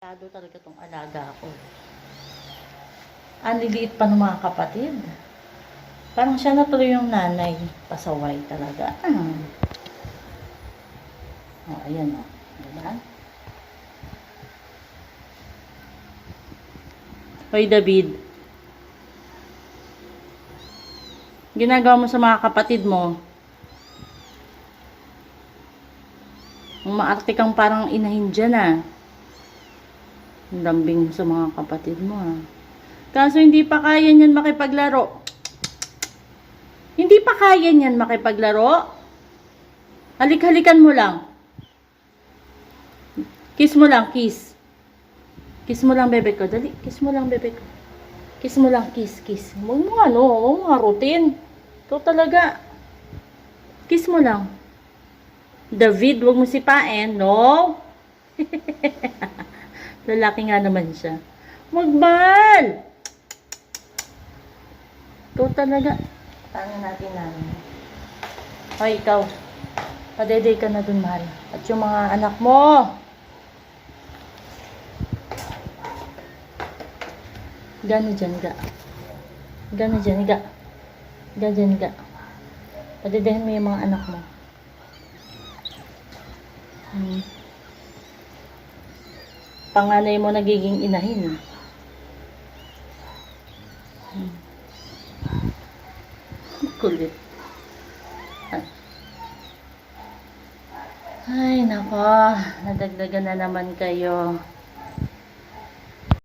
Tarantado talaga tong alaga ko. Ang liliit pa ng mga kapatid. Parang siya na tuloy yung nanay. Pasaway talaga. Oh, ayan o. Diba? Hoy, David. Ginagawa mo sa mga kapatid mo. Ang maarte kang parang inahin dyan Ang lambing sa mga kapatid mo Kaso hindi pa kaya niyan makipaglaro. Hindi pa kaya niyan makipaglaro. Halik-halikan mo lang. Kiss mo lang, kiss. Kiss mo lang, bebe ko. Dali, kiss mo lang, bebe ko. Kiss mo lang, kiss, kiss. Huwag mo huwag mo routine. Ito talaga. Kiss mo lang. David, huwag mo sipain. No? Lalaki nga naman siya. Magbal! Ito talaga. Tangan natin namin. Hoy, ikaw. Padeday ka na dun, mahal. At yung mga anak mo. Gano dyan, ga. Gano dyan, ga. Gano dyan, ga. Padedahin mo yung mga anak mo. Panganay mo nagiging inahin. Kulit. Ay, nako. Nadagdagan na naman kayo.